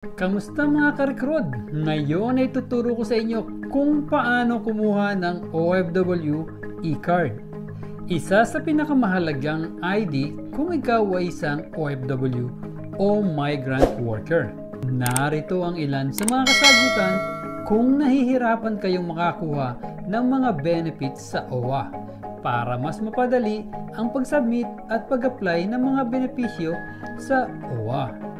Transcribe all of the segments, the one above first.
Kamusta mga ka-recruit? Ngayon ay tuturo ko sa inyo kung paano kumuha ng OFW e-card. Isa sa pinakamahalagang ID kung ikaw ay isang OFW o migrant worker. Narito ang ilan sa mga kasagutan kung nahihirapan kayong makakuha ng mga benefits sa OWA para mas mapadali ang pag-submit at pag-apply ng mga benepisyo sa OWA.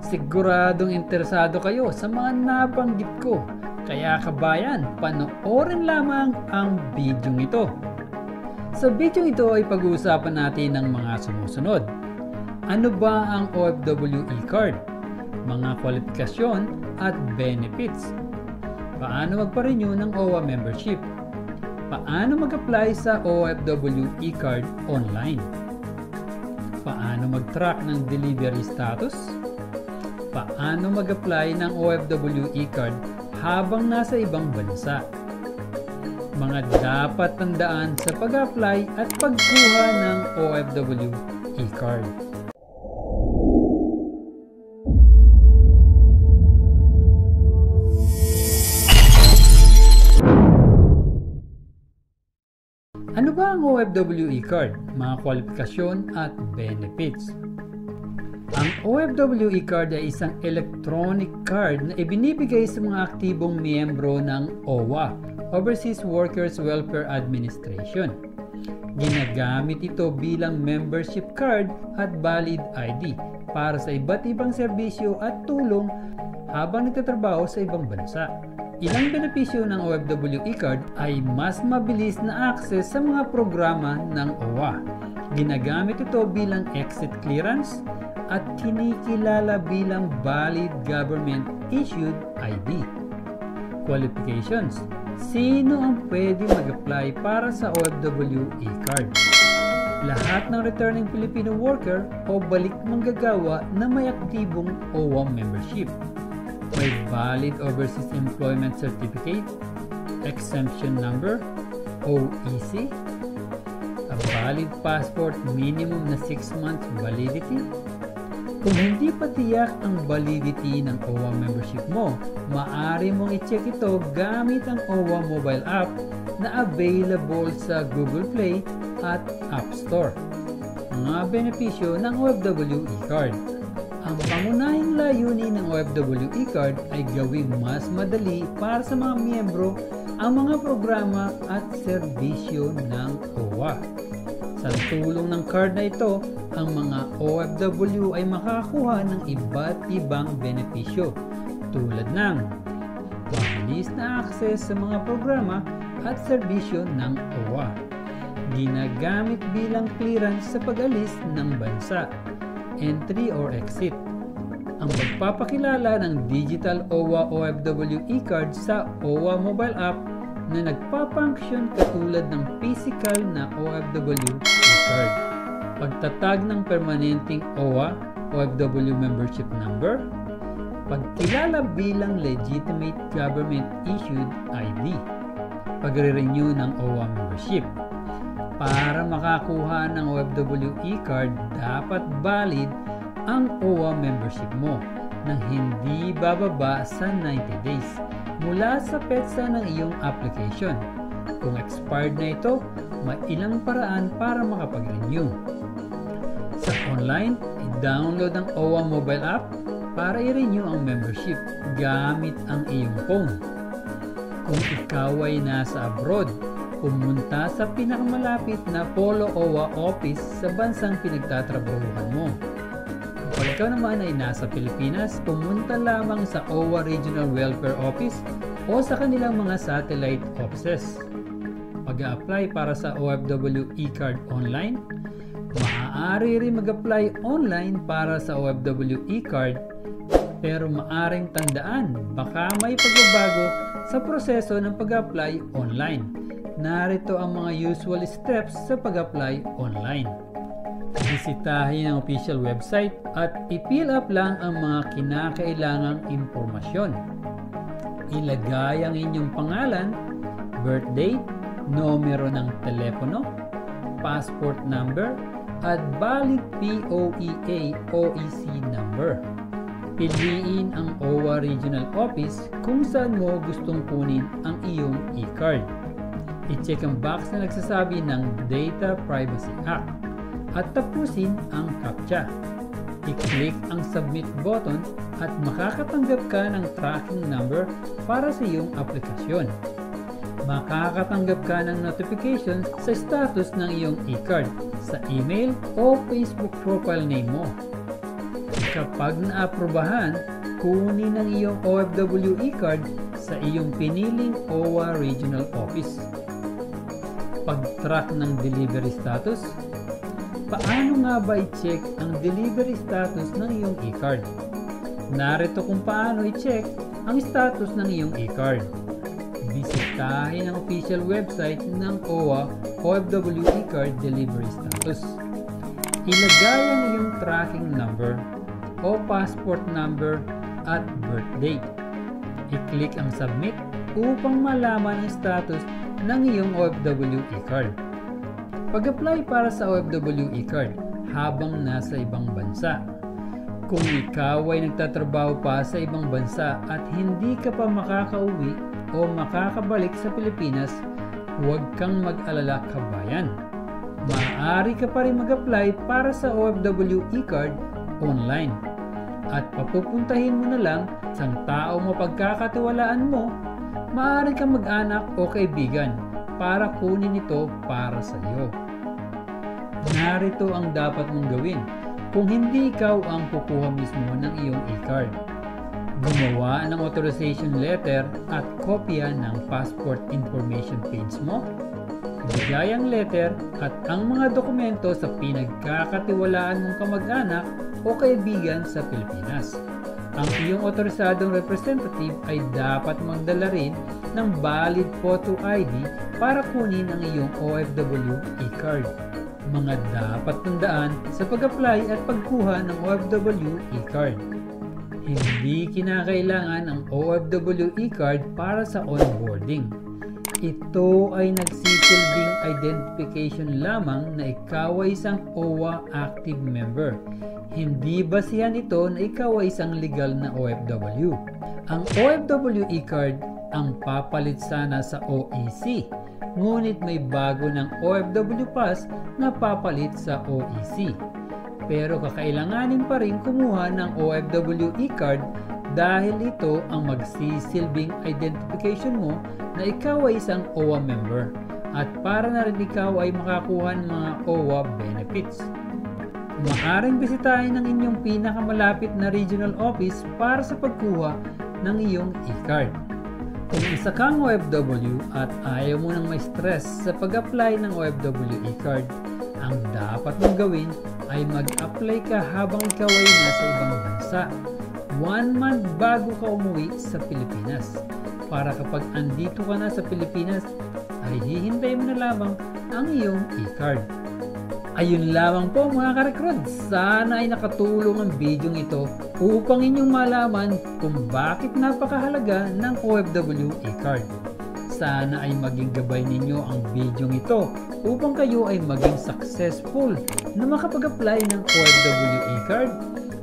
Siguradong interesado kayo sa mga nabanggit ko, kaya kabayan, panoorin lamang ang video ito. Sa video ito ay pag-uusapan natin ng mga sumusunod. Ano ba ang OFW e-card? Mga kwalifikasyon at benefits. Paano magpa-renew ng OWA membership? Paano mag-apply sa OFW e-card online? Paano mag-track ng delivery status? Paano mag-apply ng OFW e-card habang nasa ibang bansa? Mga dapat tandaan sa pag-apply at pagkuha ng OFW e-card. Ano ba ang OFW e-card? Mga kwalifikasyon at benefits. Ang OFW e-card ay isang electronic card na ibinibigay sa mga aktibong miyembro ng OWA, Overseas Workers Welfare Administration. Ginagamit ito bilang membership card at valid ID para sa iba't ibang serbisyo at tulong habang nagtatrabaho sa ibang bansa. Ilang benepisyo ng OFW e-card ay mas mabilis na access sa mga programa ng OWA. Ginagamit ito bilang exit clearance at kinikilala bilang valid government-issued ID. Qualifications. Sino ang pwede mag-apply para sa OFW e-card? Lahat ng returning Filipino worker o balik manggagawa na may aktibong OWA membership. May valid Overseas Employment Certificate, Exemption Number, OEC, a valid passport minimum na 6 months validity. Kung hindi pa tiyak ang validity ng OWA membership mo, maaari mong i-check ito gamit ang OWA mobile app na available sa Google Play at App Store. Mga benepisyo ng OFW e-card. Ang pangunahing layunin ng OFW e-card ay gawing mas madali para sa mga miyembro ang mga programa at serbisyo ng OWA. Sa tulong ng card na ito, ang mga OFW ay makakakuha ng iba't ibang benepisyo tulad ng mabilis na access sa mga programa at serbisyo ng OWA. Ginagamit bilang clearance sa pag-alis ng bansa, entry or exit. Ang pagpapakilala ng digital OWA OFW e-card sa OWA mobile app na nagpapunction katulad ng physical na OFW e-card. Pagtatag ng permanenteng OWA OFW membership number. Pagkilala bilang legitimate government-issued ID. Pagre-renew ng OWA membership. Para makakuha ng OFW e-card, dapat valid ang OWA membership mo nang hindi bababa sa 90 days mula sa petsa ng iyong application. Kung expired na ito, may ilang paraan para makapag-renew. Sa online, i-download ang OWA mobile app para i-renew ang membership gamit ang iyong phone. Kung ikaw ay nasa abroad, pumunta sa pinakamalapit na Polo OWA office sa bansang pinagtatrabahuhan mo. Kung ikaw naman ay nasa Pilipinas, pumunta lamang sa OWA Regional Welfare Office o sa kanilang mga satellite offices. Pag-a-apply para sa OFW e-card online, maaari rin mag-apply online para sa OFW e-card, pero maaring tandaan baka may pagbabago sa proseso ng pag-apply online. Narito ang mga usual steps sa pag-apply online. Bisitahin ang official website at i-fill up lang ang mga kinakailangang impormasyon. Ilagay ang inyong pangalan, birth date, numero ng telepono, passport number, at valid POEA OEC number. Piliin ang OWA Regional Office kung saan mo gustong kunin ang iyong e-card. I-check ang box na nagsasabi ng Data Privacy Act at tapusin ang CAPTCHA. I-click ang Submit button at makakatanggap ka ng tracking number para sa iyong aplikasyon. Makakatanggap ka ng notifications sa status ng iyong e-card sa email o Facebook profile name mo. Kapag naaprubahan, kunin ang iyong OFW e-card sa iyong piniling OWA Regional Office. Pag-track ng delivery status. Paano nga ba i-check ang delivery status ng iyong e-card? Narito kung paano i-check ang status ng iyong e-card. Bisitahin ang official website ng OWA OFW e-card delivery status. Ilagay ang iyong tracking number o passport number at birth date. I-click ang Submit upang malaman ang status ng iyong OFW e-card. Pag-apply para sa OFW e-card habang nasa ibang bansa. Kung ikaw ay nagtatrabaho pa sa ibang bansa at hindi ka pa makakauwi o makakabalik sa Pilipinas, huwag kang mag-alala kabayan. Maaari ka pa rin mag-apply para sa OFW e-card online. At papupuntahin mo na lang sa tao mapagkakatiwalaan mo, maaari kang mag-anak o kaibigan para kunin ito para sa iyo. Narito ang dapat mong gawin kung hindi ikaw ang kukuha mismo ng iyong e-card. Gumawa ng authorization letter at kopya ng passport information page mo. Bigay ang letter at ang mga dokumento sa pinagkakatiwalaan mong kamag-anak o kaibigan sa Pilipinas. Ang iyong otorisadong representative ay dapat magdala rin ng valid photo ID para kunin ang iyong OFW e-card. Mga dapat tandaan sa pag-apply at pagkuha ng OFW e-card. Hindi kinakailangan ang OFW e-card para sa onboarding. Ito ay nagsisilbing identification lamang na ikaw ay isang OWA active member. Hindi basihan ito na ikaw ay isang legal na OFW. Ang OFW e-card ang papalit sana sa OEC, ngunit may bago ng OFW Pass na papalit sa OEC. Pero kakailanganin pa rin kumuha ng OFW e-card dahil ito ang magsisilbing identification mo na ikaw ay isang OWA member at para na rin ikaw ay makakuha ng mga OWA benefits. Maaaring bisitahin ang inyong pinakamalapit na regional office para sa pagkuha ng iyong e-card. Kung isa kang OFW at ayaw mo nang may stress sa pag-apply ng OFW e-card, ang dapat mong gawin ay mag-apply ka habang ikaw ay nasa ibang bansa 1 month bago ka umuwi sa Pilipinas, para kapag andito ka na sa Pilipinas ay hihintay mo na lamang ang iyong e-card. Ayun lamang po mga ka-recruit, sana ay nakatulong ang video ito upang inyong malaman kung bakit napakahalaga ng OFW e-card. Sana ay maging gabay ninyo ang video ito upang kayo ay maging successful na makapag-apply ng OFW e-card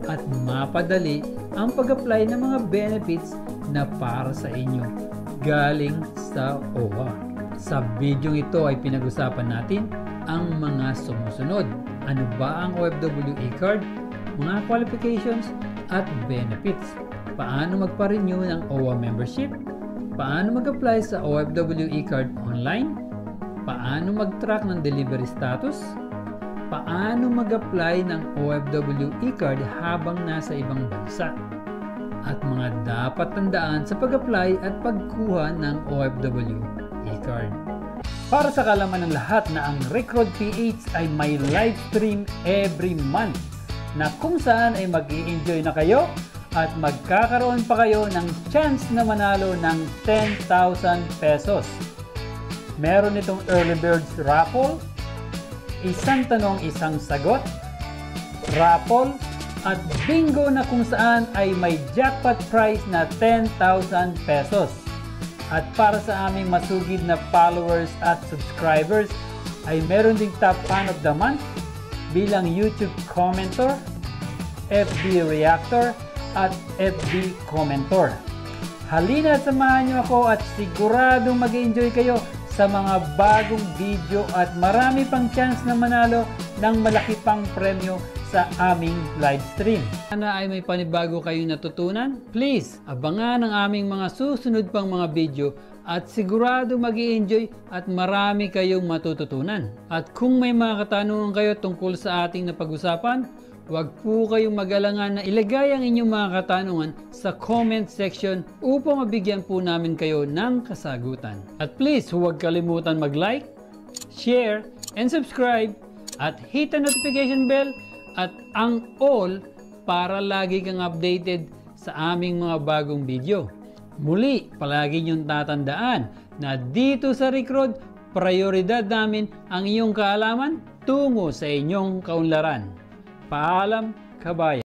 at mapadali ang pag-apply ng mga benefits na para sa inyo galing sa OWA. Sa video ito ay pinag-usapan natin ang mga sumusunod. Ano ba ang OFW e-card, mga qualifications at benefits? Paano magpa-renew ng OWA membership? Paano mag-apply sa OFW e-card online? Paano mag-track ng delivery status? Paano mag-apply ng OFW e-card habang nasa ibang bansa? At mga dapat tandaan sa pag-apply at pagkuha ng OFW e-card. Para sa kalaman ng lahat na ang Recruit PH ay may live stream every month na kung saan ay mag-i-enjoy na kayo at magkakaroon pa kayo ng chance na manalo ng 10,000 pesos. Meron itong early birds raffle, isang tanong isang sagot, raffle, at bingo na kung saan ay may jackpot prize na 10,000 pesos. At para sa aming masugid na followers at subscribers ay meron ding top fan of the month bilang YouTube commenter, FB reactor, at FB commenter. Halina at samahan niyo ako at siguradong mag-enjoy kayo sa mga bagong video at marami pang chance na manalo ng malaki pang premyo sa aming live stream. Sana ay may panibago kayong natutunan? Please, abangan ang aming mga susunod pang mga video at sigurado mag-i-enjoy at marami kayong matututunan. At kung may mga katanungan kayo tungkol sa ating napag-usapan, huwag po kayong mag-alangan na ilagay ang inyong mga katanungan sa comment section upang mabigyan po namin kayo ng kasagutan. At please, huwag kalimutan mag-like, share, and subscribe at hit the notification bell at ang all para lagi kang updated sa aming mga bagong video. Muli, palagi niyong tatandaan na dito sa Recruit, prioridad namin ang iyong kaalaman tungo sa inyong kaunlaran. Paalam, kabayan!